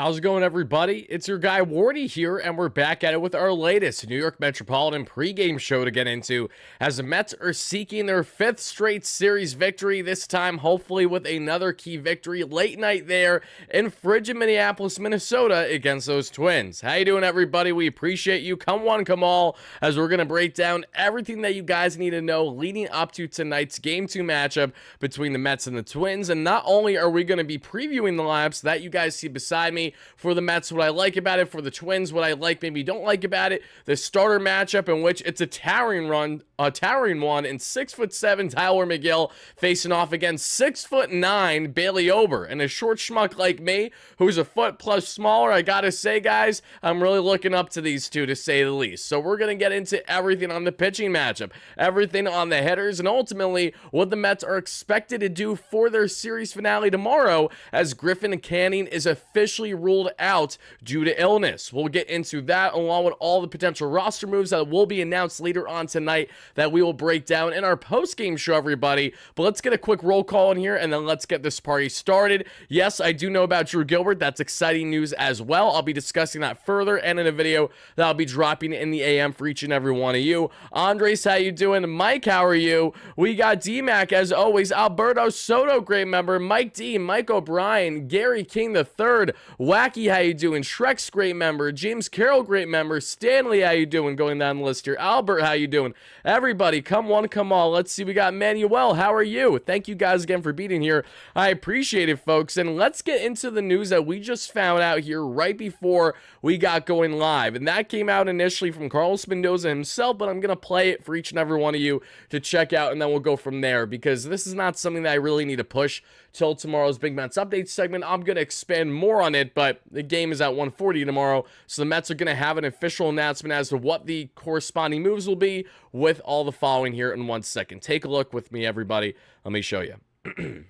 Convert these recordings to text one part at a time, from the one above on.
How's it going, everybody? It's your guy Wardy here, and we're back at it with our latest New York Metropolitan pregame show to get into, as the Mets are seeking their 5th straight series victory, this time hopefully with another key victory late night there in frigid Minneapolis, Minnesota against those Twins. How you doing, everybody? We appreciate you. Come one, come all, as we're going to break down everything that you guys need to know leading up to tonight's Game 2 matchup between the Mets and the Twins. And not only are we going to be previewing the lineups that you guys see beside me for the Mets, what I like about it, for the Twins, what I like, maybe don't like about it, the starter matchup in which it's a towering one in 6'7" Tyler McGill facing off against 6'9" Bailey Ober, and a short schmuck like me who's a foot plus smaller. I gotta say, guys, I'm really looking up to these two, to say the least. So we're gonna get into everything on the pitching matchup, everything on the hitters, and ultimately what the Mets are expected to do for their series finale tomorrow, as Griffin Canning is officially ruled out due to illness. We'll get into that along with all the potential roster moves that will be announced later on tonight that we will break down in our post-game show, everybody. But let's get a quick roll call in here, and then let's get this party started. Yes, I do know about Drew Gilbert. That's exciting news as well. I'll be discussing that further and in a video that I'll be dropping in the AM for each and every one of you. Andres, how you doing? Mike, how are you? We got D-Mac, as always. Alberto Soto, great member. Mike D, Mike O'Brien, Gary King III, Wacky, how you doing? Shrek's great member. James Carroll, great member. Stanley, how you doing? Going down the list here. Albert, how you doing? Everybody, come one, come all. Let's see. We got Manuel. How are you? Thank you guys again for being here. I appreciate it, folks. And let's get into the news that we just found out here right before we got going live. And that came out initially from Carlos Mendoza himself, but I'm going to play it for each and every one of you to check out, and then we'll go from there, because this is not something that I really need to push till tomorrow's Big Mets Update segment. I'm going to expand more on it, but the game is at 1:40 tomorrow, so the Mets are going to have an official announcement as to what the corresponding moves will be with all the following here in 1 second. Take a look with me, everybody. Let me show you.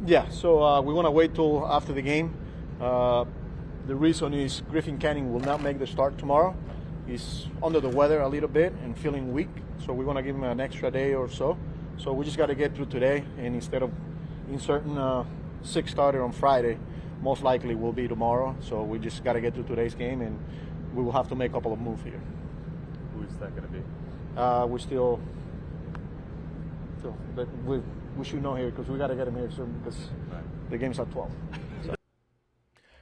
Yeah, so we want to wait till after the game. The reason is Griffin Canning will not make the start tomorrow. He's under the weather a little bit and feeling weak, so we want to give him an extra day or so. So we just got to get through today, and instead of inserting a 6 starter on Friday, most likely will be tomorrow. So we just got to get through today's game, and we will have to make a couple of moves here. Who is that going to be? We're still but we should know here, because we got to get him here soon, because the game's at 12.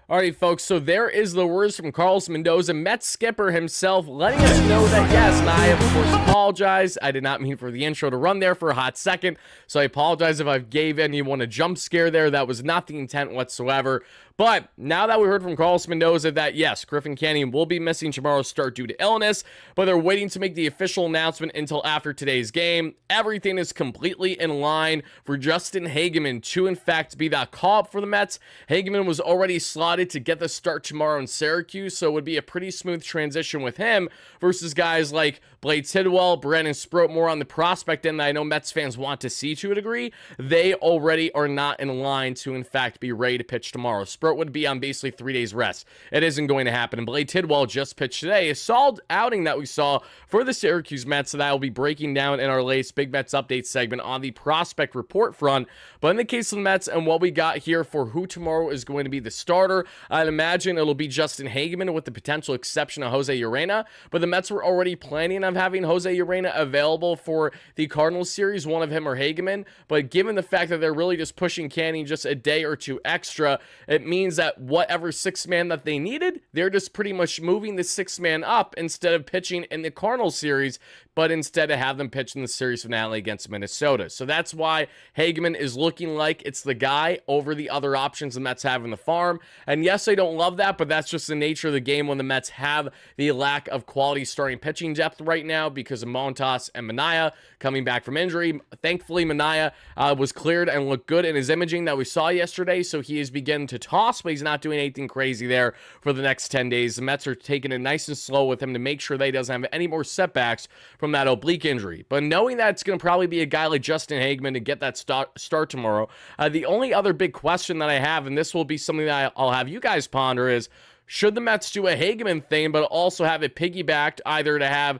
Alright, folks, so there is the words from Carlos Mendoza, Mets skipper himself, letting us know that, yes, and I, of course, apologize. I did not mean for the intro to run there for a hot second, so I apologize if I gave anyone a jump scare there. That was not the intent whatsoever. But now that we heard from Carlos Mendoza that, yes, Griffin Canning will be missing tomorrow's start due to illness, but they're waiting to make the official announcement until after today's game, everything is completely in line for Justin Hageman to, in fact, be that call-up for the Mets. Hageman was already slotted to get the start tomorrow in Syracuse, so it would be a pretty smooth transition with him versus guys like Blade Tidwell, Brandon Sproat, more on the prospect end that I know Mets fans want to see to a degree. They already are not in line to, in fact, be ready to pitch tomorrow. Sproat would be on basically 3 days rest. It isn't going to happen. And Blade Tidwell just pitched today, a solid outing that we saw for the Syracuse Mets, so that will be breaking down in our latest Big Mets Update segment on the prospect report front. But in the case of the Mets and what we got here for who tomorrow is going to be the starter, I'd imagine it'll be Justin Hageman with the potential exception of Jose Urena, but the Mets were already planning on having Jose Urena available for the Cardinals series, one of him or Hageman, but given the fact that they're really just pushing Canning just a day or two extra, it means that whatever 6th man that they needed, they're just pretty much moving the 6th man up instead of pitching in the Cardinals series, but instead to have them pitch in the series finale against Minnesota. So that's why Hageman is looking like it's the guy over the other options the Mets have in the farm. And yes, I don't love that, but that's just the nature of the game when the Mets have the lack of quality starting pitching depth right now because of Montas and Manaea coming back from injury. Thankfully, Manaea was cleared and looked good in his imaging that we saw yesterday, so he is beginning to toss, but he's not doing anything crazy there for the next 10 days. The Mets are taking it nice and slow with him to make sure that he doesn't have any more setbacks from that oblique injury. But knowing that it's going to probably be a guy like Justin Hageman to get that start tomorrow, the only other big question that I have, and this will be something that I'll have you guys ponder, is should the Mets do a Hageman thing, but also have it piggybacked either to have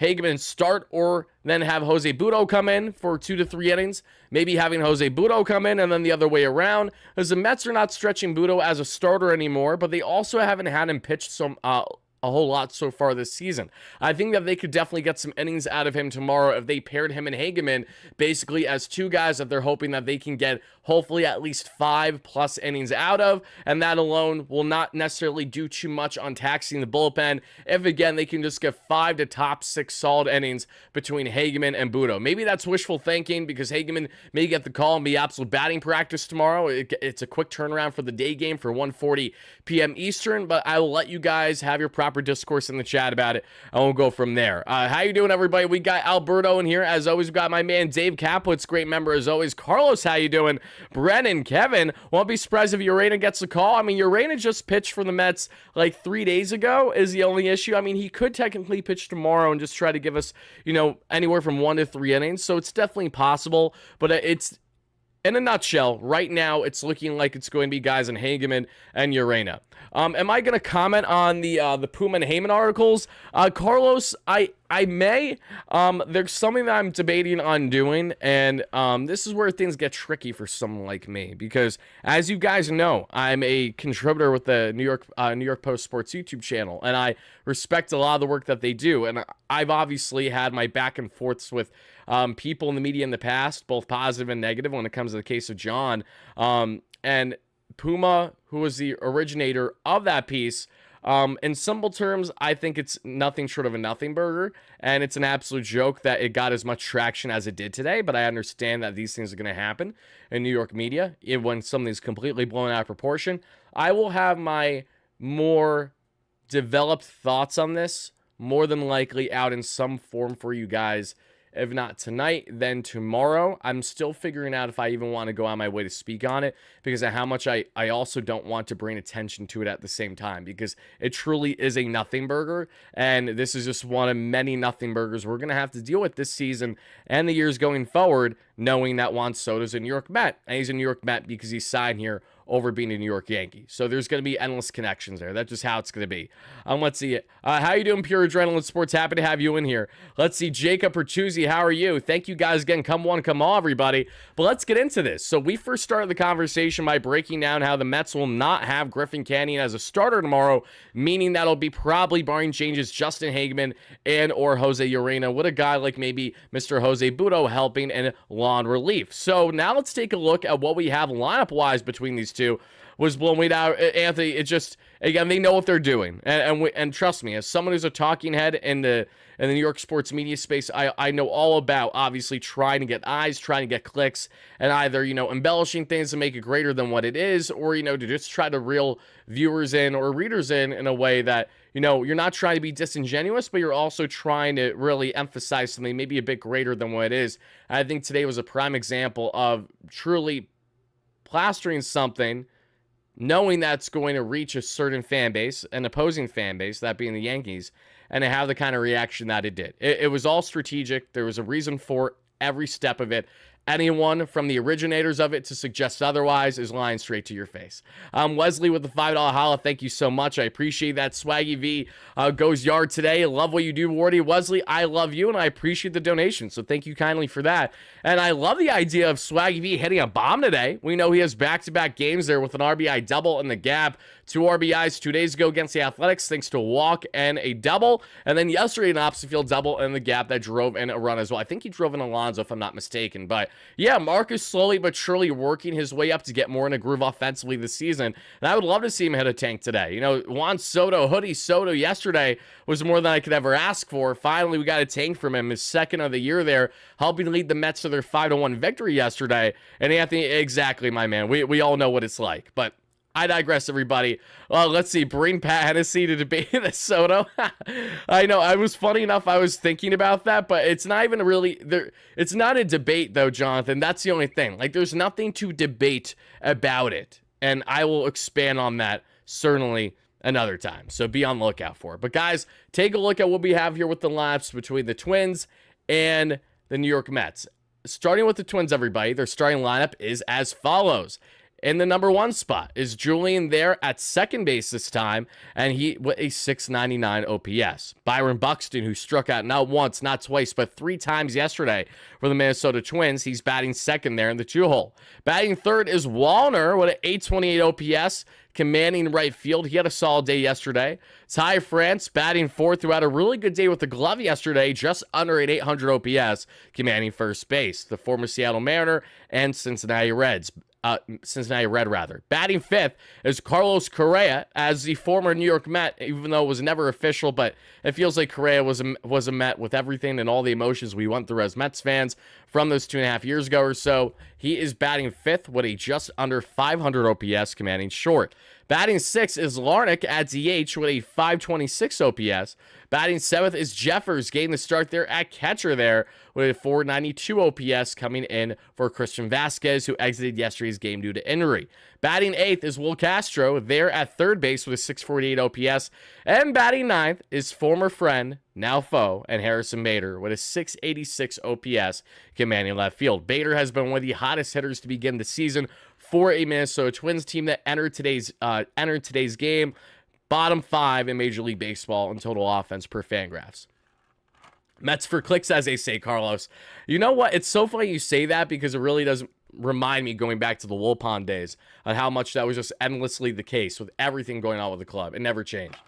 Hageman start or then have Jose Butto come in for 2 to 3 innings, maybe having Jose Butto come in and then the other way around, because the Mets are not stretching Butto as a starter anymore, but they also haven't had him pitch a whole lot so far this season. I think that they could definitely get some innings out of him tomorrow if they paired him and Hageman basically as two guys that they're hoping that they can get hopefully at least 5+ innings out of, and that alone will not necessarily do too much on taxing the bullpen if, again, they can just get 5 to top 6 solid innings between Hageman and Butto. Maybe that's wishful thinking because Hageman may get the call and be absolute batting practice tomorrow. It's a quick turnaround for the day game for 1:40 p.m. Eastern, but I will let you guys have your proper discourse in the chat about it, and we'll go from there. How you doing, everybody? We got Alberto in here. As always, we got my man Dave Kaplitz, great member as always. Carlos, how you doing? Brennan, Kevin, won't be surprised if Urena gets a call. I mean, Urena just pitched for the Mets like 3 days ago is the only issue. I mean, he could technically pitch tomorrow and just try to give us, anywhere from 1 to 3 innings. So it's definitely possible, but it's, in a nutshell, right now, it's looking like it's going to be guys in Hageman and Urena. Am I going to comment on the Puma and Heyman articles? Carlos, I may. There's something that I'm debating on doing, and this is where things get tricky for someone like me, because as you guys know, I'm a contributor with the New York Post Sports YouTube channel, and I respect a lot of the work that they do, and I've obviously had my back and forths with people in the media in the past, both positive and negative when it comes to the case of John, and Puma, who was the originator of that piece. In simple terms, I think it's nothing short of a nothing burger, and it's an absolute joke that it got as much traction as it did today, but I understand that these things are going to happen in New York media when something's completely blown out of proportion. I will have my more developed thoughts on this more than likely out in some form for you guys. If not tonight, then tomorrow. I'm still figuring out if I even want to go on my way to speak on it because of how much I also don't want to bring attention to it at the same time, because it truly is a nothing burger, and this is just one of many nothing burgers we're going to have to deal with this season and the years going forward, knowing that Juan Soto's a New York Met, and he's a New York Met because he signed here over being a New York Yankee. So there's going to be endless connections there. That's just how it's going to be. Let's see it. How you doing, Pure Adrenaline Sports? Happy to have you in here. Let's see. Jacob Pertuzzi, how are you? Thank you guys again. Come one, come all, everybody. But let's get into this. So we first started the conversation by breaking down how the Mets will not have Griffin Canning as a starter tomorrow, meaning that'll be probably, barring changes, Justin Hageman and or Jose Urena with a guy like maybe Mr. Jose Butto helping in lawn relief. So now let's take a look at what we have lineup-wise between these two. Was blown out, Anthony. It just, again, they know what they're doing, and trust me, as someone who's a talking head in the New York sports media space, I know all about obviously trying to get eyes, trying to get clicks, and either embellishing things to make it greater than what it is, or to just try to reel viewers in or readers in a way that you're not trying to be disingenuous, but you're also trying to really emphasize something maybe a bit greater than what it is. I think today was a prime example of truly plastering something, knowing that's going to reach a certain fan base, an opposing fan base, that being the Yankees, and to have the kind of reaction that it did. It was all strategic. There was a reason for every step of it. Anyone from the originators of it to suggest otherwise is lying straight to your face. Wesley with the $5 holla. Thank you so much. I appreciate that. Swaggy V goes yard today. Love what you do, Wardy. Wesley, I love you, and I appreciate the donation, so thank you kindly for that. And I love the idea of Swaggy V hitting a bomb today. We know he has back-to-back games there with an RBI double in the gap. 2 RBIs 2 days ago against the Athletics thanks to a walk and a double. And then yesterday an opposite field double in the gap that drove in a run as well. I think he drove in Alonso if I'm not mistaken. But yeah, Marcus slowly but surely working his way up to get more in a groove offensively this season. And I would love to see him hit a tank today. Juan Soto, Hoodie Soto yesterday was more than I could ever ask for. Finally, we got a tank from him, his second of the year there, helping lead the Mets to their 5-1 victory yesterday. And Anthony, exactly, my man. We all know what it's like. But I digress, everybody. Well, let's see. Bring Pat Hennessy to debate the Soto. I know. I was funny enough. I was thinking about that, but it's not even really there. It's not a debate, though, Jonathan. That's the only thing. Like, there's nothing to debate about it, and I will expand on that certainly another time. So be on the lookout for it. But guys, take a look at what we have here with the lineups between the Twins and the New York Mets. Starting with the Twins, everybody, their starting lineup is as follows. In the number 1 spot is Julian there at second base this time, and he with a 699 OPS. Byron Buxton, who struck out not once, not twice, but 3 times yesterday for the Minnesota Twins. He's batting second there in the 2-hole. Batting third is Wallner with an 828 OPS, commanding right field. He had a solid day yesterday. Ty France batting fourth, who had a really good day with the glove yesterday, just under an 800 OPS, commanding first base. The former Seattle Mariner and Cincinnati Red, rather. Batting fifth is Carlos Correa, as the former New York Met, even though it was never official, but it feels like Correa was a Met with everything and all the emotions we went through as Mets fans from those 2.5 years ago or so. He is batting fifth with a just under 500 OPS, commanding short. Batting sixth is Larnach at DH with a 526 OPS. Batting seventh is Jeffers, getting the start there at catcher there with a 492 OPS, coming in for Christian Vasquez, who exited yesterday's game due to injury. Batting eighth is Will Castro there at third base with a 648 OPS. And batting ninth is former friend, now foe, and Harrison Bader with a 686 OPS, commanding left field. Bader has been one of the hottest hitters to begin the season for a Minnesota Twins team that entered today's game, bottom 5 in Major League Baseball in total offense per Fangraphs. Mets for clicks, as they say, Carlos. You know what? It's so funny you say that, because it really doesn't remind me going back to the Wilpon days on how much that was just endlessly the case with everything going on with the club. It never changed.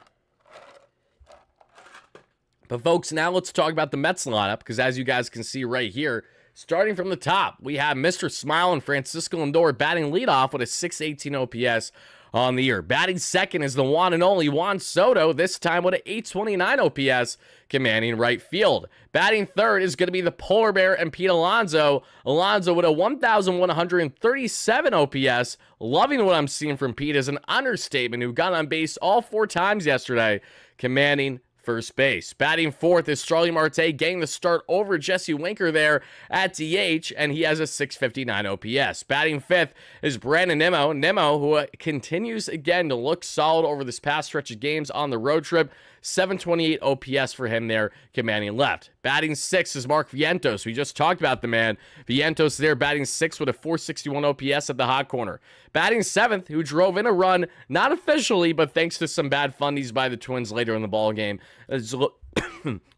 But folks, now let's talk about the Mets lineup, because as you guys can see right here, starting from the top, we have Mr. Smile and Francisco Lindor batting leadoff with a 618 OPS on the year. Batting second is the one and only Juan Soto, this time with an 829 OPS, commanding right field. Batting third is going to be the Polar Bear and Pete Alonso. Alonso with a 1,137 OPS. Loving what I'm seeing from Pete is an understatement, who got on base all 4 times yesterday, commanding first base. Batting fourth is Starling Marte, getting the start over Jesse Winker there at DH, and he has a 659 OPS. Batting fifth is Brandon Nimmo, who continues again to look solid over this past stretch of games on the road trip. 728 OPS for him there, commanding left. Batting sixth is Mark Vientos. We just talked about the man. Vientos there batting sixth with a 461 OPS at the hot corner. Batting seventh, who drove in a run, not officially, but thanks to some bad fundies by the Twins later in the ball game, is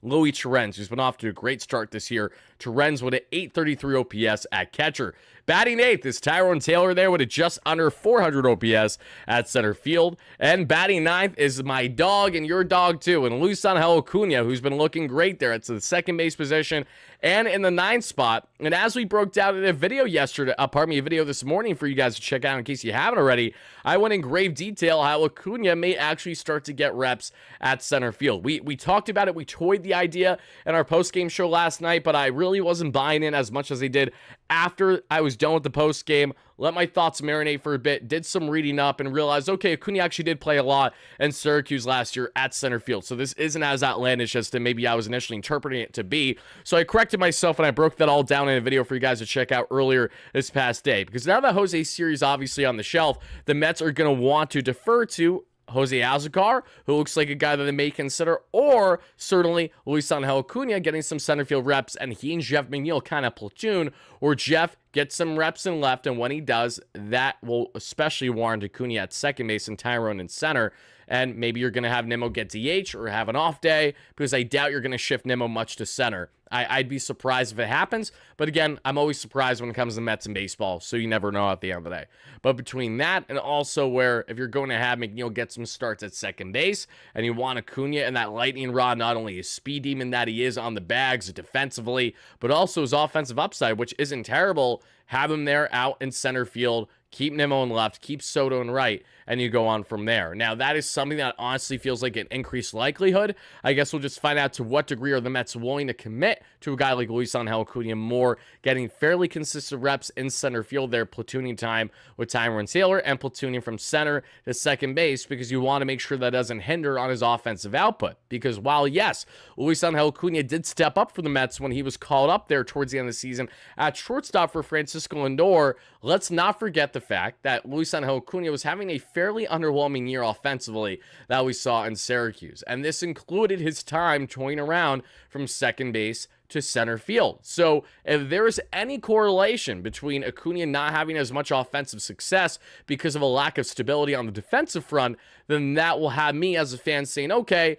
Louis Torrens, who's been off to a great start this year. Torrens with an 833 OPS at catcher. Batting eighth is Tyrone Taylor there with a just under 400 OPS at center field. And batting ninth is my dog and your dog too, and Luis Angel Acuna, who's been looking great there. It's the second base position and in the 9th spot. And as we broke down in a video a video this morning for you guys to check out in case you haven't already, I went in grave detail how Acuna may actually start to get reps at center field. We talked about it. We toyed the idea in our post-game show last night, but I really wasn't buying in as much as I did after I was done with the post-game. Let my thoughts marinate for a bit, did some reading up, and realized, okay, Acuna actually did play a lot in Syracuse last year at center field, so this isn't as outlandish as to maybe I was initially interpreting it to be. So I corrected myself, and I broke that all down in a video for you guys to check out earlier this past day. Because now that Jose Siri's obviously on the shelf, the Mets are going to want to defer to Jose Azocar, who looks like a guy that they may consider, or certainly Luis Angel Acuna getting some center field reps, and he and Jeff McNeil kind of platoon, or Jeff gets some reps in left, and when he does, that will especially warrant Acuna at second base and Tyrone in center. And maybe you're going to have Nimmo get DH or have an off day, because I doubt you're going to shift Nimmo much to center. I'd be surprised if it happens, but again, I'm always surprised when it comes to Mets and baseball, so you never know at the end of the day. But between that and also where if you're going to have McNeil get some starts at second base, and you want Acuna and that lightning rod, not only his speed demon that he is on the bags defensively, but also his offensive upside, which isn't terrible, have him there out in center field, keep Nimmo in left, keep Soto in right, and you go on from there. Now, that is something that honestly feels like an increased likelihood. I guess we'll just find out to what degree are the Mets willing to commit to a guy like Luis Angel Acuna more, getting fairly consistent reps in center field there, platooning time with Tyrone Taylor, and platooning from center to second base, because you want to make sure that doesn't hinder on his offensive output. Because while, yes, Luis Angel Acuna did step up for the Mets when he was called up there towards the end of the season at shortstop for Francisco Lindor, let's not forget the the fact that Luis Angel Acuna was having a fairly underwhelming year offensively that we saw in Syracuse. And this included his time toying around from second base to center field. So if there is any correlation between Acuna not having as much offensive success because of a lack of stability on the defensive front, then that will have me as a fan saying, okay,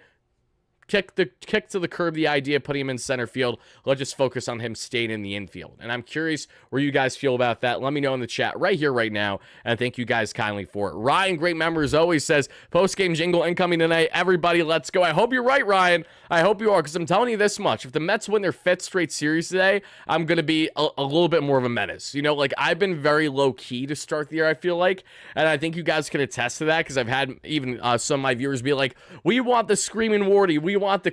kick to the curb the idea of putting him in center field. Let's just focus on him staying in the infield. And I'm curious where you guys feel about that. Let me know in the chat right here, right now. And thank you guys kindly for it. Ryan, great member as always, says, post-game jingle incoming tonight. Everybody, let's go. I hope you're right, Ryan. I hope you are, because I'm telling you this much. If the Mets win their 5th straight series today, I'm going to be a little bit more of a menace. You know, like, I've been very low-key to start the year, I feel like. And I think you guys can attest to that, because I've had even some of my viewers be like, we want the screaming Wardy. We want the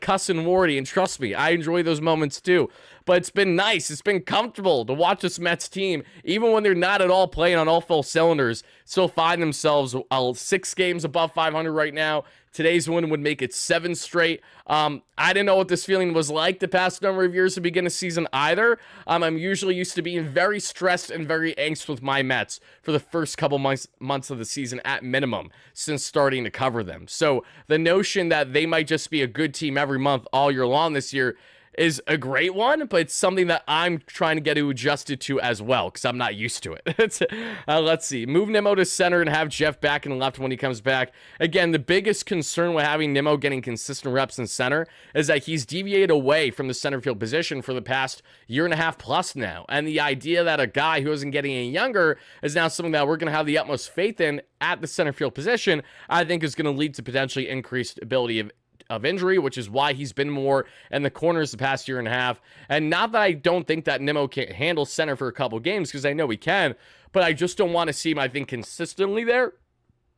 cussing Wardy. And trust me, I enjoy those moments too. But it's been nice. It's been comfortable to watch this Mets team, even when they're not at all playing on all full cylinders, still find themselves 6 games above 500 right now. Today's win would make it 7 straight. I didn't know what this feeling was like the past number of years to begin a season either. I'm usually used to being very stressed and very anxious with my Mets for the first couple months of the season at minimum since starting to cover them. So the notion that they might just be a good team every month all year long this year is a great one, but it's something that I'm trying to get adjusted to as well, because I'm not used to it. Let's see. Move Nimmo to center and have Jeff back in left when he comes back. Again, the biggest concern with having Nimmo getting consistent reps in center is that he's deviated away from the center field position for the past year and a half plus now. And the idea that a guy who isn't getting any younger is now something that we're going to have the utmost faith in at the center field position, I think is going to lead to potentially increased ability of injury, which is why he's been more in the corners the past year and a half. And not that I don't think that Nimmo can handle center for a couple games, because I know he can, but I just don't want to see him, I think, consistently there,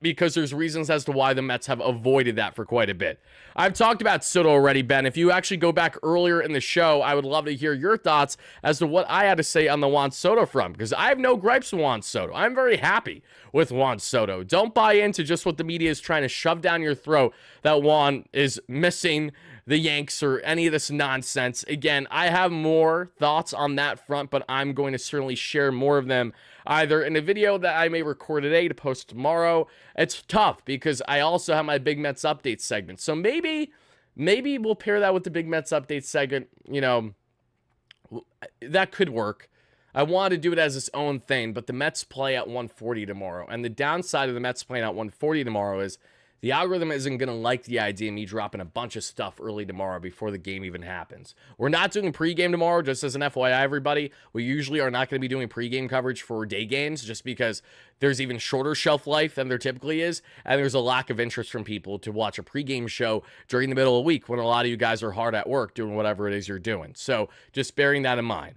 because there's reasons as to why the Mets have avoided that for quite a bit. I've talked about Soto already, Ben. If you actually go back earlier in the show, I would love to hear your thoughts as to what I had to say on the Juan Soto front, because I have no gripes with Juan Soto. I'm very happy with Juan Soto. Don't buy into just what the media is trying to shove down your throat, that Juan is missing the Yanks or any of this nonsense. Again, I have more thoughts on that front, but I'm going to certainly share more of them either in a video that I may record today to post tomorrow. It's tough because I also have my Big Mets update segment. So maybe we'll pair that with the Big Mets update segment. You know, that could work. I want to do it as its own thing, but the Mets play at 140 tomorrow. And the downside of the Mets playing at 140 tomorrow is the algorithm isn't going to like the idea of me dropping a bunch of stuff early tomorrow before the game even happens. We're not doing pregame tomorrow, just as an FYI, everybody. We usually are not going to be doing pregame coverage for day games, just because there's even shorter shelf life than there typically is, and there's a lack of interest from people to watch a pregame show during the middle of the week when a lot of you guys are hard at work doing whatever it is you're doing. So just bearing that in mind.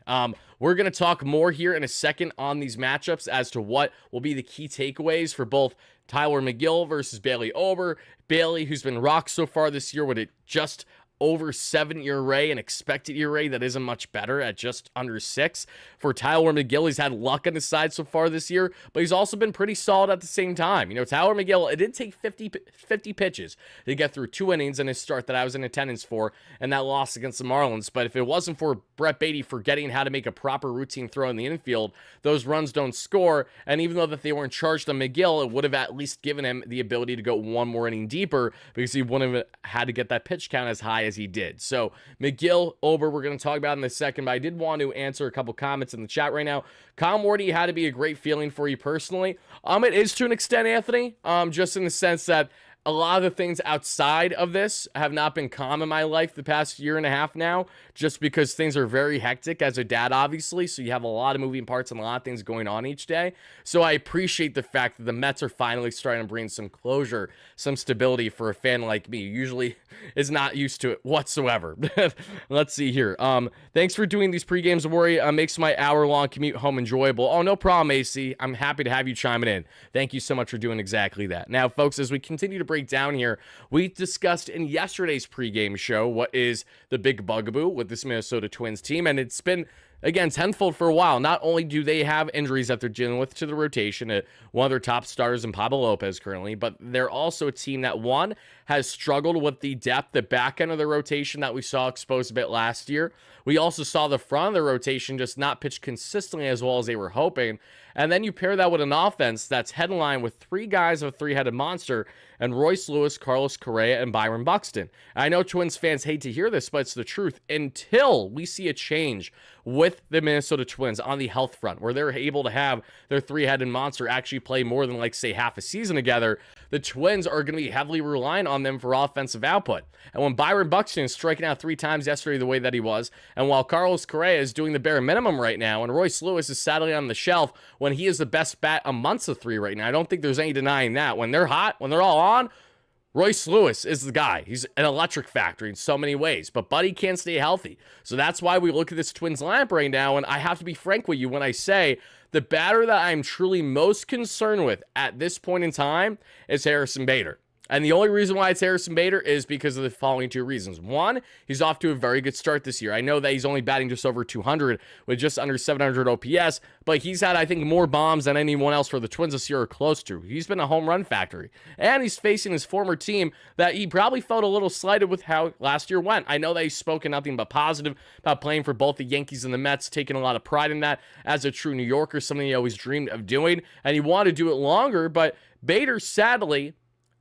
We're going to talk more here in a second on these matchups as to what will be the key takeaways for both Tyler McGill versus Bailey Ober. Bailey, who's been rocked so far this year with it just over 7 ERA, an expected ERA that isn't much better at just under 6. For Tyler McGill, he's had luck on his side so far this year, but he's also been pretty solid at the same time. You know, Tyler McGill, it did take 50 pitches to get through 2 innings in his start that I was in attendance for, and that loss against the Marlins. But if it wasn't for Brett Beatty forgetting how to make a proper routine throw in the infield, those runs don't score. And even though that they weren't charged on McGill, it would have at least given him the ability to go one more inning deeper, because he wouldn't have had to get that pitch count as high as he did. So McGill, Ober, we're going to talk about in a second, but I did want to answer a couple comments in the chat right now. Calm Wardy had to be a great feeling for you personally. It is to an extent, Anthony, just in the sense that a lot of the things outside of this have not been calm in my life the past year and a half now, just because things are very hectic as a dad, obviously. So you have a lot of moving parts and a lot of things going on each day. So I appreciate the fact that the Mets are finally starting to bring some closure, some stability for a fan like me. Usually is not used to it whatsoever. Let's see here. Thanks for doing these pre-games, Worry. Makes my hour-long commute home enjoyable. Oh, no problem, AC. I'm happy to have you chiming in. Thank you so much for doing exactly that. Now, folks, as we continue to break down here, we discussed in yesterday's pregame show what is the big bugaboo with this Minnesota Twins team, and it's been, again, tenfold for a while. Not only do they have injuries that they're dealing with to the rotation, one of their top starters in Pablo Lopez currently, but they're also a team that, one, has struggled with the depth, the back end of the rotation that we saw exposed a bit last year. We also saw the front of the rotation just not pitch consistently as well as they were hoping. And then you pair that with an offense that's headlined with three guys of a three-headed monster, and Royce Lewis, Carlos Correa, and Byron Buxton. I know Twins fans hate to hear this, but it's the truth. Until we see a change with the Minnesota Twins on the health front, where they're able to have their three-headed monster actually play more than, like, say, half a season together, the Twins are going to be heavily reliant on them for offensive output. And when Byron Buxton is striking out 3 times yesterday the way that he was, and while Carlos Correa is doing the bare minimum right now, and Royce Lewis is sadly on the shelf when he is the best bat amongst the three right now, I don't think there's any denying that. When they're hot, when they're all on, Royce Lewis is the guy. He's an electric factory in so many ways, but Buddy can't stay healthy. So that's why we look at this Twins lineup right now, and I have to be frank with you when I say the batter that I'm truly most concerned with at this point in time is Harrison Bader. And the only reason why it's Harrison Bader is because of the following 2 reasons. One, he's off to a very good start this year. I know that he's only batting just over 200 with just under 700 OPS, but he's had, I think, more bombs than anyone else for the Twins this year or close to. He's been a home run factory. And he's facing his former team that he probably felt a little slighted with how last year went. I know that he's spoken nothing but positive about playing for both the Yankees and the Mets, taking a lot of pride in that as a true New Yorker, something he always dreamed of doing, and he wanted to do it longer, but Bader, sadly,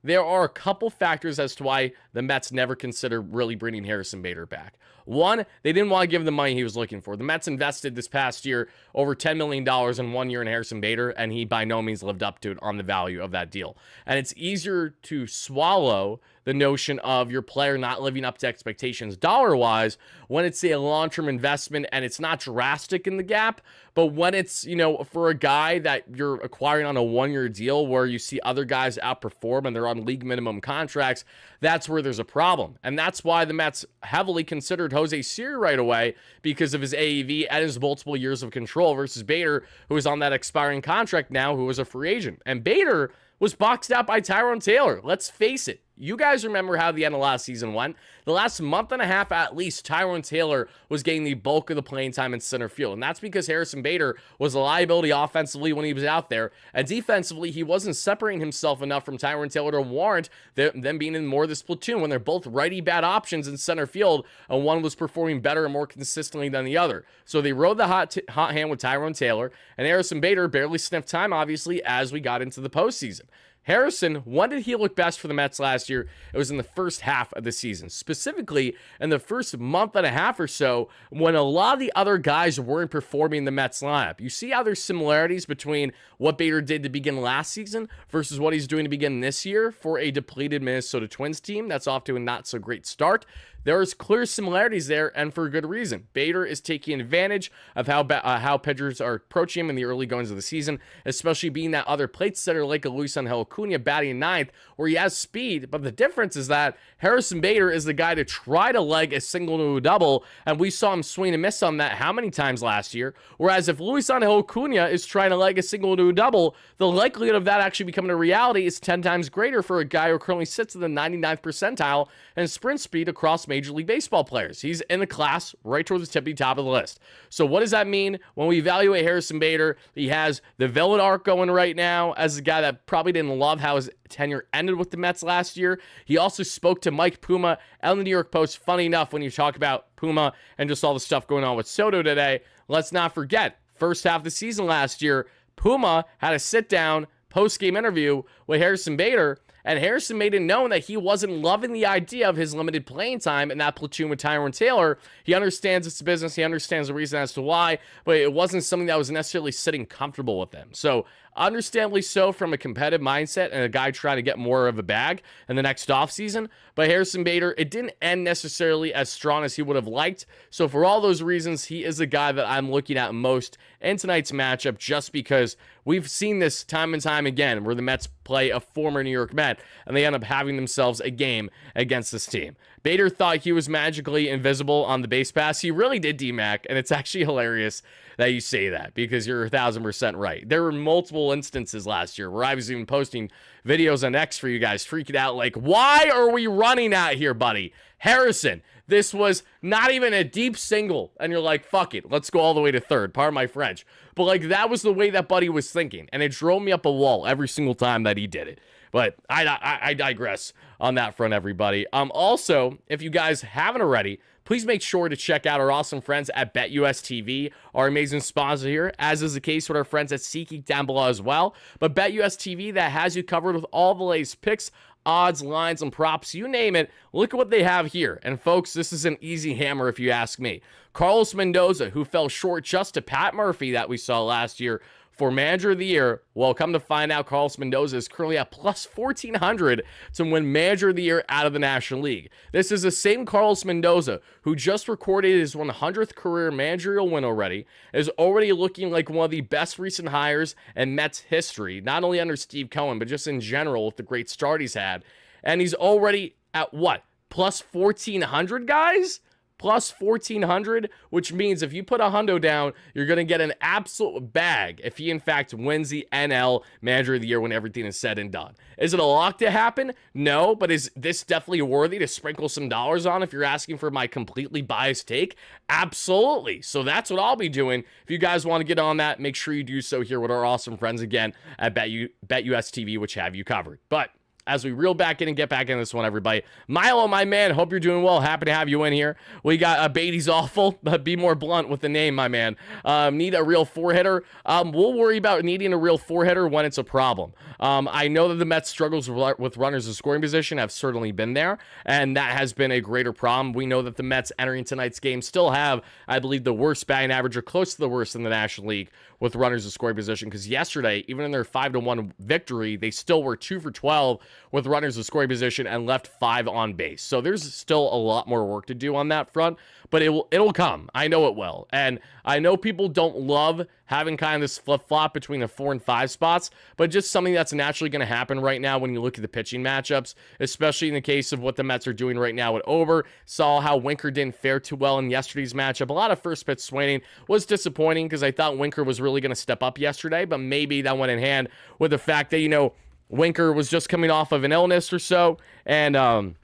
there are a couple factors as to why the Mets never considered really bringing Harrison Bader back. One, they didn't want to give him the money he was looking for. The Mets invested this past year over $10 million in 1 year in Harrison Bader, and he by no means lived up to it on the value of that deal. And it's easier to swallow the notion of your player not living up to expectations dollar-wise when it's a long-term investment and it's not drastic in the gap, but when it's, for a guy that you're acquiring on a 1-year deal where you see other guys outperform and they're on league minimum contracts, that's where there's a problem. And that's why the Mets heavily considered Jose Siri right away because of his AAV and his multiple years of control versus Bader, who is on that expiring contract now, who was a free agent. And Bader was boxed out by Tyrone Taylor. Let's face it. You guys remember how the end of last season went. The last month and a half at least, Tyrone Taylor was getting the bulk of the playing time in center field. And that's because Harrison Bader was a liability offensively when he was out there. And defensively, he wasn't separating himself enough from Tyrone Taylor to warrant them being in more of this platoon when they're both righty bat options in center field. And one was performing better and more consistently than the other. So they rode the hot hand with Tyrone Taylor. And Harrison Bader barely sniffed time, obviously, as we got into the postseason. Harrison, when did he look best for the Mets last year? It was in the first half of the season, specifically in the first month and a half or so when a lot of the other guys weren't performing in the Mets lineup. You see how there's similarities between what Bader did to begin last season versus what he's doing to begin this year for a depleted Minnesota Twins team that's off to a not so great start. There's clear similarities there, and for a good reason. Bader is taking advantage of how pitchers are approaching him in the early goings of the season, especially being that other plate setter like a Luis Angel Acuna batting ninth, where he has speed. But the difference is that Harrison Bader is the guy to try to leg a single to a double, and we saw him swing and miss on that how many times last year? Whereas if Luis Angel Acuna is trying to leg a single to a double, the likelihood of that actually becoming a reality is 10 times greater for a guy who currently sits in the 99th percentile in sprint speed across Major League Baseball players. He's in the class right towards the tippy top of the list. So what does that mean when we evaluate Harrison Bader? He has the villain arc going right now as a guy that probably didn't love how his tenure ended with the Mets last year. He also spoke to Mike Puma and the New York Post. Funny enough, when you talk about Puma and just all the stuff going on with Soto today, let's not forget, first half of the season last year, Puma had a sit-down post-game interview with Harrison Bader, and Harrison made it known that he wasn't loving the idea of his limited playing time in that platoon with Tyrone Taylor. He understands it's a business. He understands the reason as to why, but it wasn't something that was necessarily sitting comfortable with him. So understandably so from a competitive mindset and a guy trying to get more of a bag in the next offseason. But Harrison Bader, it didn't end necessarily as strong as he would have liked. So for all those reasons, he is a guy that I'm looking at most in tonight's matchup, just because we've seen this time and time again where the Mets play a former New York Met and they end up having themselves a game against this team. Bader thought he was magically invisible on the base pass. He really did, D-Mac, and it's actually hilarious that you say that because you're 1,000% right. There were multiple instances last year where I was even posting videos on X for you guys freaking out like, why are we running out here, buddy? Harrison, this was not even a deep single, and you're like, fuck it, let's go all the way to third, pardon my French. But like, that was the way that buddy was thinking, and it drove me up a wall every single time that he did it. But I digress on that front, everybody. Also, if you guys haven't already, please make sure to check out our awesome friends at BetUS TV, our amazing sponsor here, as is the case with our friends at SeatGeek down below as well. But BetUS TV, that has you covered with all the latest picks, odds, lines, and props, you name it. Look at what they have here. And folks, this is an easy hammer if you ask me. Carlos Mendoza, who fell short just to Pat Murphy that we saw last year for Manager of the Year. Well, come to find out, Carlos Mendoza is currently at plus 1,400 to win Manager of the Year out of the National League. This is the same Carlos Mendoza who just recorded his 100th career managerial win already, is already looking like one of the best recent hires in Mets history, not only under Steve Cohen, but just in general with the great start he's had. And he's already at what? Plus 1,400, guys? Plus 1,400, which means if you put a hundo down, you're going to get an absolute bag if he, in fact, wins the NL Manager of the Year when everything is said and done. Is it a lock to happen? No, but is this definitely worthy to sprinkle some dollars on if you're asking for my completely biased take? Absolutely. So that's what I'll be doing. If you guys want to get on that, make sure you do so here with our awesome friends again at BetUS TV, which have you covered. But as we reel back in and get back in this one, everybody. Milo, my man, hope you're doing well. Happy to have you in here. We got Beatty's awful, but be more blunt with the name, my man. Need a real four-hitter. We'll worry about needing a real four-hitter when it's a problem. I know that the Mets' struggles with runners in scoring position have certainly been there, and that has been a greater problem. We know that the Mets entering tonight's game still have, I believe, the worst batting average or close to the worst in the National League with runners in scoring position, because yesterday, even in their 5-1 victory, they still were 2 for 12 with runners in scoring position and left 5 on base. So there's still a lot more work to do on that front, but it'll come. I know it will. And I know people don't love having kind of this flip-flop between the 4 and 5 spots, but just something that's naturally going to happen right now when you look at the pitching matchups, especially in the case of what the Mets are doing right now with Ober. Saw how Winker didn't fare too well in yesterday's matchup. A lot of first pitch swinging was disappointing because I thought Winker was really going to step up yesterday, but maybe that went in hand with the fact that, Winker was just coming off of an illness or so, and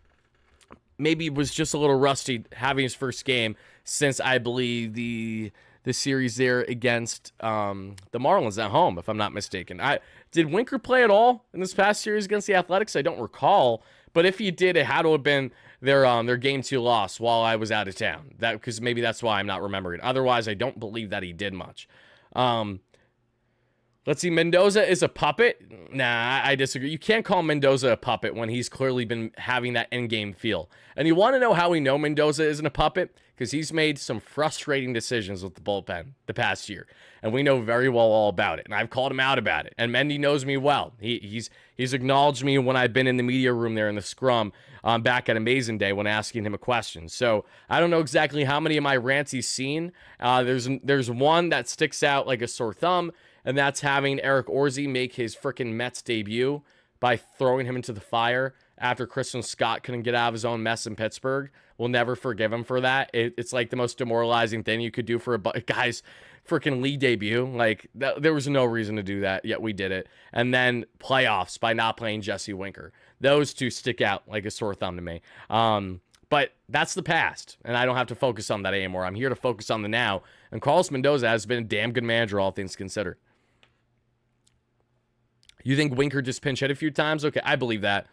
maybe was just a little rusty having his first game since, I believe, the series there against the Marlins at home, if I'm not mistaken. Did Winker play at all in this past series against the Athletics? I don't recall, but if he did, it had to have been their game 2 loss while I was out of town. Because maybe that's why I'm not remembering. Otherwise, I don't believe that he did much. Let's see, Mendoza is a puppet? Nah, I disagree. You can't call Mendoza a puppet when he's clearly been having that in-game feel. And you want to know how we know Mendoza isn't a puppet? Because he's made some frustrating decisions with the bullpen the past year. And we know very well all about it. And I've called him out about it. And Mendy knows me well. He's acknowledged me when I've been in the media room there in the scrum back at Amazing Day when asking him a question. So I don't know exactly how many of my rants he's seen. There's one that sticks out like a sore thumb, and that's having Eric Orsi make his frickin' Mets debut by throwing him into the fire after Christian Scott couldn't get out of his own mess in Pittsburgh. We'll never forgive him for that. It's like the most demoralizing thing you could do for a guy's freaking league debut. Like, there was no reason to do that, yet we did it. And then playoffs by not playing Jesse Winker. Those two stick out like a sore thumb to me. But that's the past, and I don't have to focus on that anymore. I'm here to focus on the now, and Carlos Mendoza has been a damn good manager, all things considered. You think Winker just pinch hit a few times? Okay, I believe that.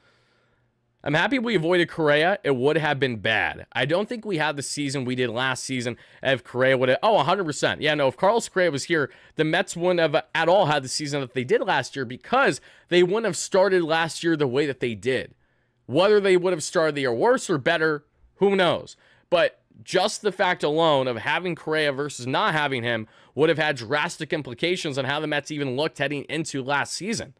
I'm happy we avoided Correa. It would have been bad. I don't think we had the season we did last season if Correa would have... 100%. Yeah, no, if Carlos Correa was here, the Mets wouldn't have at all had the season that they did last year because they wouldn't have started last year the way that they did. Whether they would have started the year worse or better, who knows? But just the fact alone of having Correa versus not having him would have had drastic implications on how the Mets even looked heading into last season.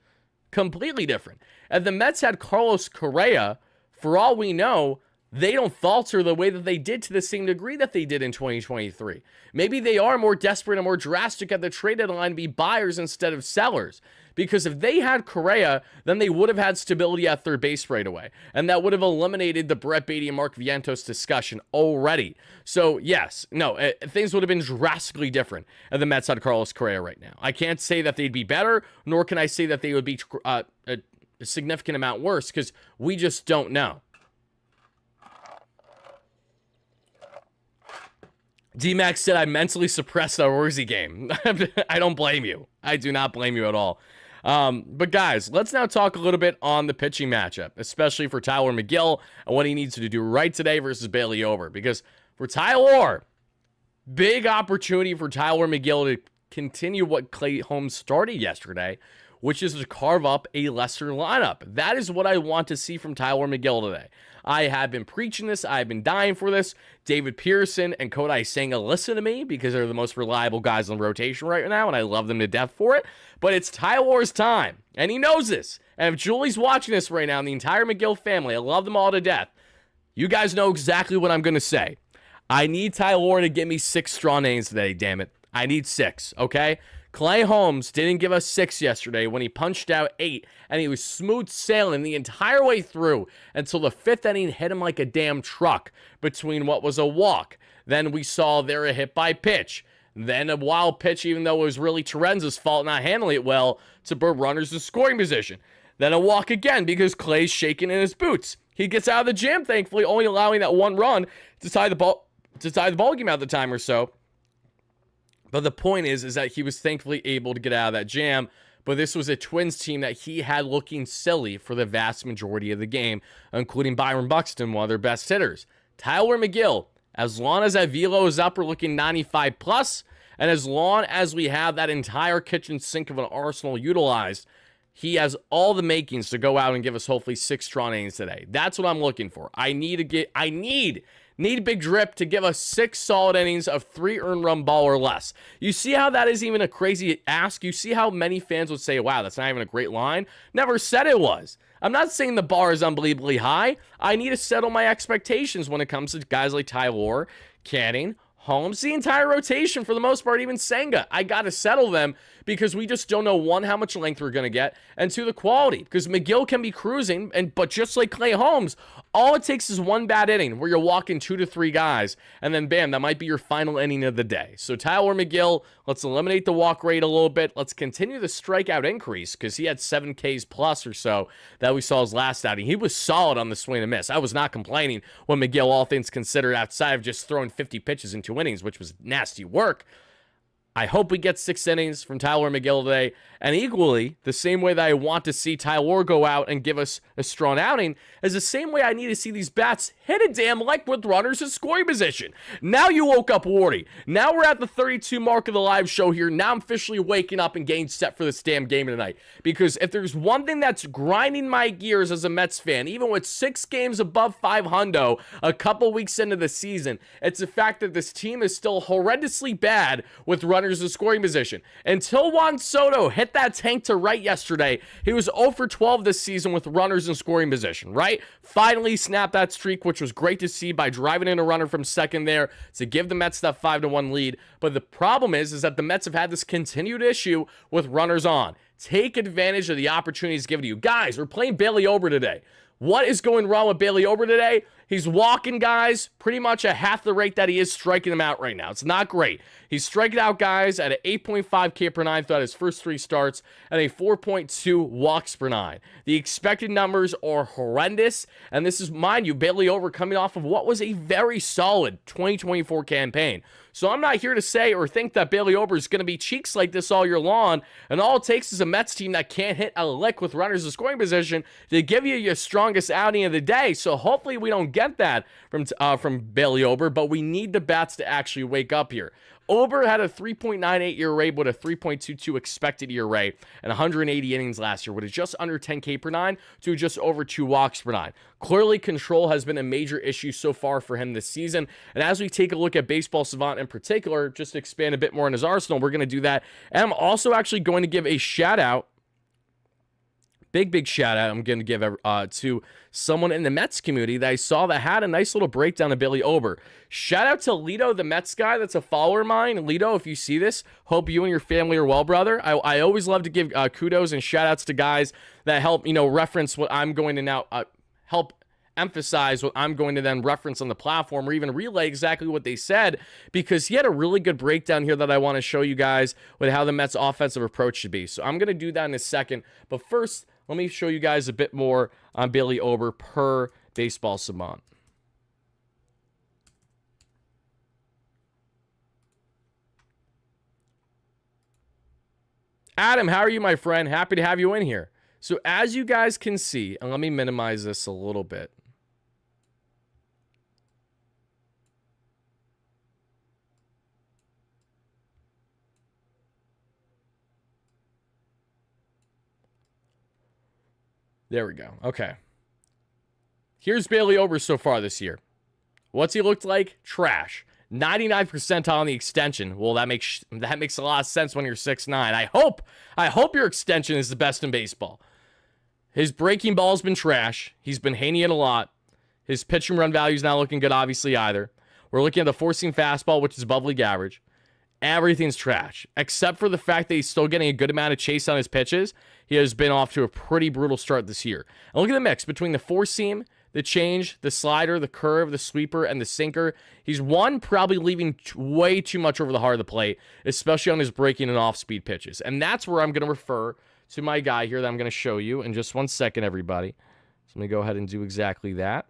Completely different. If the Mets had Carlos Correa, for all we know, they don't falter the way that they did to the same degree that they did in 2023. Maybe they are more desperate and more drastic at the trade deadline to be buyers instead of sellers. Because if they had Correa, then they would have had stability at third base right away. And that would have eliminated the Brett Beatty and Mark Vientos discussion already. So, yes, no, things would have been drastically different if the Mets had Carlos Correa right now. I can't say that they'd be better, nor can I say that they would be a significant amount worse, because we just don't know. D-Max said I mentally suppressed our Orsi game. I don't blame you. I do not blame you at all. But guys, let's now talk a little bit on the pitching matchup, especially for Tyler McGill and what he needs to do right today versus Bailey Ober. Because for Tyler, big opportunity for Tyler McGill to continue what Clay Holmes started yesterday, which is to carve up a lesser lineup. That is what I want to see from Tyler McGill today. I have been preaching this. I've been dying for this. David Pearson and Kodai Senga listen to me because they're the most reliable guys on the rotation right now, and I love them to death for it. But it's Tyler's time, and he knows this. And if Julie's watching this right now, and the entire McGill family, I love them all to death, you guys know exactly what I'm going to say. I need Tyler to give me 6 strong innings today, damn it. I need 6, okay? Clay Holmes didn't give us 6 yesterday when he punched out 8, and he was smooth sailing the entire way through until the 5th inning hit him like a damn truck between what was a walk. Then we saw there a hit by pitch. Then a wild pitch, even though it was really Terenza's fault not handling it well, to put runners in scoring position. Then a walk again because Clay's shaking in his boots. He gets out of the jam, thankfully, only allowing that 1 run to tie the ball game out the time or so. But the point is that he was thankfully able to get out of that jam. But this was a Twins team that he had looking silly for the vast majority of the game, including Byron Buxton, one of their best hitters. Tyler McGill, as long as that velo is up, we're looking 95 plus, and as long as we have that entire kitchen sink of an arsenal utilized, he has all the makings to go out and give us hopefully 6 strong innings today. That's what I'm looking for. I need Big Drip to give us 6 solid innings of 3 earned run ball or less. You see how that is even a crazy ask? You see how many fans would say, wow, that's not even a great line? Never said it was. I'm not saying the bar is unbelievably high. I need to settle my expectations when it comes to guys like Tyler, Canning, Holmes, the entire rotation for the most part, even Senga. I got to settle them because we just don't know, 1, how much length we're going to get, and 2, the quality. Because McGill can be cruising, but just like Clay Holmes, all it takes is 1 bad inning where you're walking 2 to 3 guys, and then bam, that might be your final inning of the day. So Tyler McGill, let's eliminate the walk rate a little bit. Let's continue the strikeout increase because he had 7 Ks plus or so that we saw his last outing. He was solid on the swing and miss. I was not complaining when McGill, all things considered, outside of just throwing 50 pitches in 2 innings, which was nasty work. I hope we get 6 innings from Tyler McGill today. And equally, the same way that I want to see Tyler go out and give us a strong outing is the same way I need to see these bats hit a damn lick with runners in scoring position. Now you woke up, Wardy. Now we're at the 32 mark of the live show here. Now I'm officially waking up and getting set for this damn game tonight. Because if there's one thing that's grinding my gears as a Mets fan, even with 6 games above 500 a couple weeks into the season, it's the fact that this team is still horrendously bad with runners in scoring position. Until Juan Soto hit that tank to right yesterday, he was 0 for 12 this season with runners in scoring position, right? Finally snapped that streak, which was great to see by driving in a runner from second there to give the Mets that 5-1 lead. But the problem is that the Mets have had this continued issue with runners on. Take advantage of the opportunities given to you. Guys, we're playing Bailey Ober today. What is going wrong with Bailey Ober today? He's walking guys pretty much at half the rate that he is striking them out right now. It's not great. He's striking out guys at an 8.5 K per 9 throughout his first 3 starts and a 4.2 walks per 9. The expected numbers are horrendous, and this is, mind you, Bailey Ober coming off of what was a very solid 2024 campaign. So I'm not here to say or think that Bailey Ober is going to be cheeks like this all year long, and all it takes is a Mets team that can't hit a lick with runners in scoring position to give you your strongest outing of the day. So hopefully we don't get that from Bailey Ober, but we need the bats to actually wake up here. Ober had a 3.98 ERA with a 3.22 expected ERA and 180 innings last year with a just under 10 K per 9 to just over 2 walks per 9. Clearly, control has been a major issue so far for him this season. And as we take a look at Baseball Savant in particular, just to expand a bit more on his arsenal, we're going to do that. And I'm also actually going to give a shout out. Big shout out I'm going to give to someone in the Mets community that I saw that had a nice little breakdown of Bailey Ober. Shout out to Lito, the Mets guy that's a follower of mine. Lito, if you see this, hope you and your family are well, brother. I always love to give kudos and shout outs to guys that help, reference what I'm going to now help emphasize what I'm going to then reference on the platform or even relay exactly what they said, because he had a really good breakdown here that I want to show you guys with how the Mets offensive approach should be. So I'm going to do that in a second. But first, let me show you guys a bit more on Bailey Ober per Baseball Savant. Adam, how are you, my friend? Happy to have you in here. So as you guys can see, and let me minimize this a little bit. There we go. Okay. Here's Bailey Ober so far this year. What's he looked like? Trash. 99th percentile on the extension. Well, that makes a lot of sense when you're 6'9". I hope your extension is the best in baseball. His breaking ball's been trash. He's been hanging it a lot. His pitch and run value's not looking good, obviously, either. We're looking at the four-seam fastball, which is above league average. Everything's trash, except for the fact that he's still getting a good amount of chase on his pitches. He has been off to a pretty brutal start this year. And look at the mix between the four-seam, the change, the slider, the curve, the sweeper, and the sinker. He's probably leaving way too much over the heart of the plate, especially on his breaking and off-speed pitches. And that's where I'm going to refer to my guy here that I'm going to show you in just 1 second, everybody. So let me go ahead and do exactly that.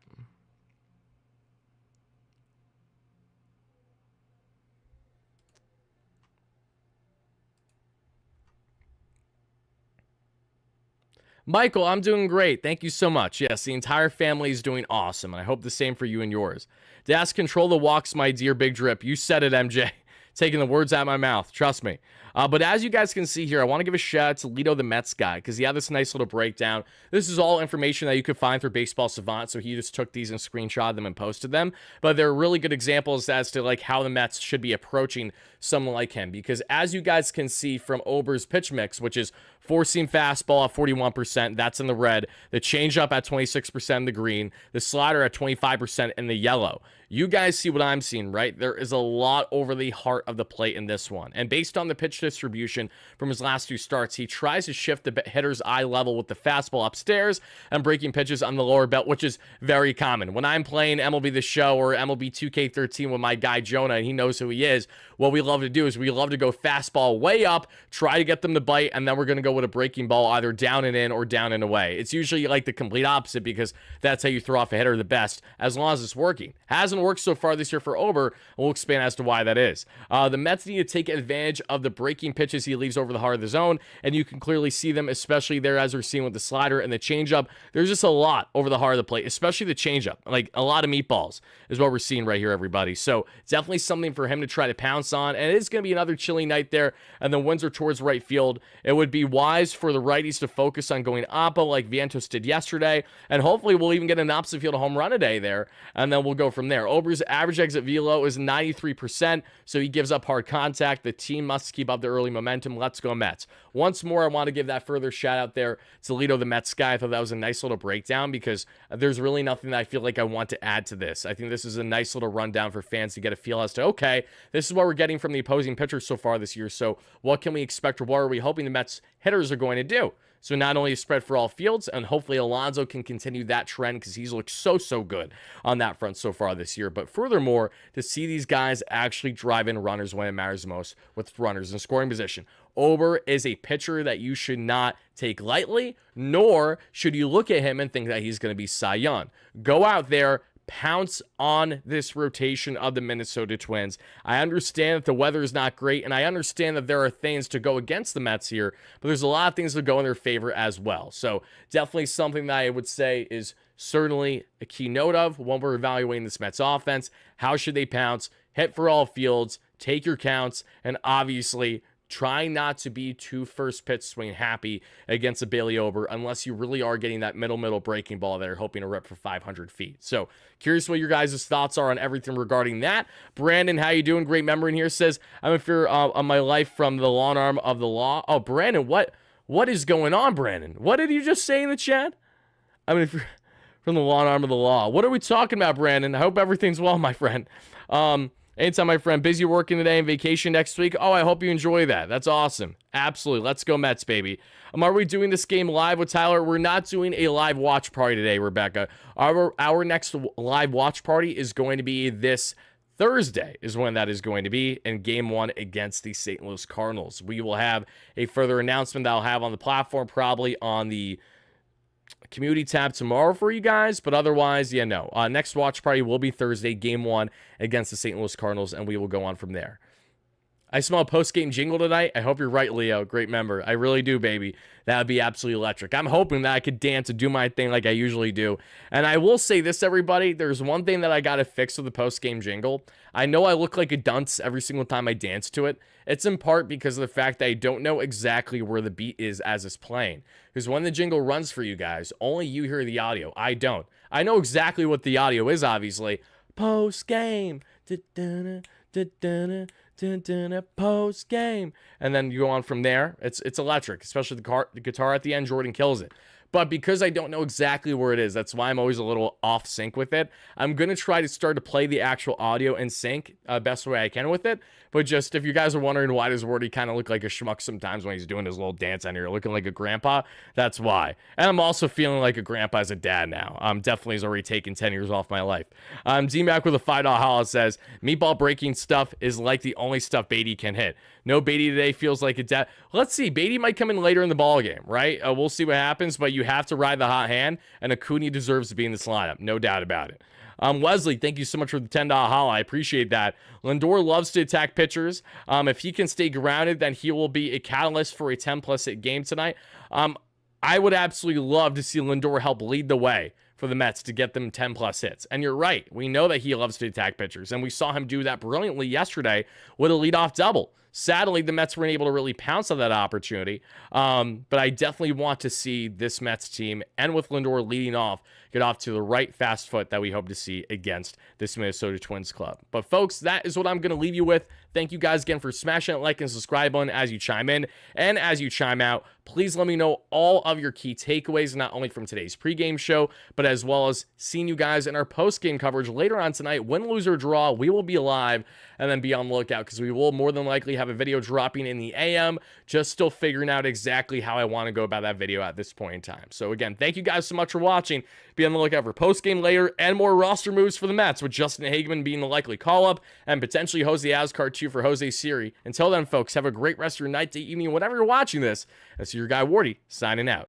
Michael, I'm doing great. Thank you so much. Yes, the entire family is doing awesome, and I hope the same for you and yours. Dash, control the walks, my dear Big Drip. You said it, MJ. Taking the words out of my mouth. Trust me. But as you guys can see here, I want to give a shout out to Lito the Mets guy because he had this nice little breakdown. This is all information that you could find through Baseball Savant, so he just took these and screenshot them and posted them. But they're really good examples as to like how the Mets should be approaching someone like him, because as you guys can see from Ober's pitch mix, which is four-seam fastball at 41%, that's in the red, the changeup at 26% in the green, the slider at 25% in the yellow. You guys see what I'm seeing, right? There is a lot over the heart of the plate in this one. And based on the pitch distribution from his last two starts, he tries to shift the hitter's eye level with the fastball upstairs and breaking pitches on the lower belt, which is very common. When I'm playing MLB The Show or MLB 2K13 with my guy Jonah, and he knows who he is, what we love to do is we love to go fastball way up, try to get them to bite, and then we're going to go with a breaking ball either down and in or down and away. It's usually like the complete opposite because that's how you throw off a hitter the best, as long as it's working. Hasn't worked so far this year for Ober, and we'll expand as to why that is. The Mets need to take advantage of the breaking pitches he leaves over the heart of the zone, and you can clearly see them, especially there as we're seeing with the slider and the changeup. There's just a lot over the heart of the plate, especially the changeup. Like a lot of meatballs is what we're seeing right here, everybody. So definitely something for him to try to pounce on, and it is going to be another chilly night there, and the winds are towards right field. It would be wise for the righties to focus on going oppo like Vientos did yesterday, and hopefully we'll even get an opposite field home run a day there, and then we'll go from there. Ober's average exit velo is 93%, so he gives up hard contact. The team must keep up the early momentum. Let's go Mets. Once more, I want to give that further shout out there to Lito the Mets guy. I thought that was a nice little breakdown because there's really nothing that I feel like I want to add to this. I think this is a nice little rundown for fans to get a feel as to, okay, this is what we're getting from the opposing pitchers so far this year, so what can we expect or what are we hoping the Mets hitters are going to do? So not only a spread for all fields, and hopefully Alonso can continue that trend because he's looked so good on that front so far this year. But furthermore, to see these guys actually drive in runners when it matters most with runners in scoring position. Ober is a pitcher that you should not take lightly, nor should you look at him and think that he's going to be Cy Young. Go out there, pounce on this rotation of the Minnesota Twins. I understand that the weather is not great, and I understand that there are things to go against the Mets here, but there's a lot of things that go in their favor as well. So definitely something that I would say is certainly a key note of when we're evaluating this Mets offense. How should they pounce? Hit for all fields, take your counts, and obviously try not to be too first pitch swing happy against a Bailey Ober unless you really are getting that middle breaking ball there, hoping to rip for 500 feet. So curious what your guys' thoughts are on everything regarding that. Brandon, how you doing? Great memory in here. Says, I'm in fear of my life from the long arm of the law. Oh, Brandon, what is going on, Brandon? What did you just say in the chat? I mean, from the long arm of the law. What are we talking about, Brandon? I hope everything's well, my friend. Anytime, my friend, busy working today and vacation next week. Oh, I hope you enjoy that. That's awesome. Absolutely. Let's go Mets, baby. Are we doing this game live with Tyler? We're not doing a live watch party today, Rebecca. Our next live watch party is going to be this Thursday is when that is going to be in Game 1 against the St. Louis Cardinals. We will have a further announcement that I'll have on the platform, probably on the community tab tomorrow for you guys, but otherwise, yeah, no. Next watch party will be Thursday, Game 1 against the St. Louis Cardinals, and we will go on from there. I smell a post-game jingle tonight. I hope you're right, Leo. Great member. I really do, baby. That would be absolutely electric. I'm hoping that I could dance and do my thing like I usually do. And I will say this, everybody. There's one thing that I got to fix with the post-game jingle. I know I look like a dunce every single time I dance to it. It's in part because of the fact that I don't know exactly where the beat is as it's playing. Because when the jingle runs for you guys, only you hear the audio. I don't. I know exactly what the audio is, obviously. Post-game. Post game, and then you go on from there. It's electric, especially the guitar at the end. Jordan kills it. But because I don't know exactly where it is, that's why I'm always a little off sync with it. I'm going to try to start to play the actual audio in sync best way I can with it. But just if you guys are wondering why does Wardy kind of look like a schmuck sometimes when he's doing his little dance on here, looking like a grandpa, that's why. And I'm also feeling like a grandpa as a dad now. Definitely has already taken 10 years off my life. D-Mac with a $5 holla says, meatball breaking stuff is like the only stuff Beatty can hit. No Beatty today feels like a dad. Let's see. Beatty might come in later in the ball game, right? We'll see what happens, but you have to ride the hot hand, and Acuna deserves to be in this lineup. No doubt about it. Wesley, thank you so much for the $10 holla. I appreciate that. Lindor loves to attack pitchers. If he can stay grounded, then he will be a catalyst for a 10-plus hit game tonight. I would absolutely love to see Lindor help lead the way for the Mets to get them 10-plus hits. And you're right. We know that he loves to attack pitchers, and we saw him do that brilliantly yesterday with a leadoff double. Sadly, the Mets weren't able to really pounce on that opportunity, but I definitely want to see this Mets team, and with Lindor leading off, get off to the right fast foot that we hope to see against this Minnesota Twins club. But folks, that is what I'm going to leave you with. Thank you guys again for smashing that like and subscribe button as you chime in and as you chime out. Please let me know all of your key takeaways, not only from today's pregame show, but as well as seeing you guys in our postgame coverage later on tonight. Win, lose, or draw, we will be alive, and then be on the lookout because we will more than likely have a video dropping in the AM. Just still figuring out exactly how I want to go about that video at this point in time. So again, thank you guys so much for watching. Be on the lookout for postgame later and more roster moves for the Mets, with Justin Hageman being the likely call-up and potentially Jose Azcar too for Jose Siri. Until then, folks, have a great rest of your night, day, evening, whatever you're watching this. That's your guy Wardy signing out.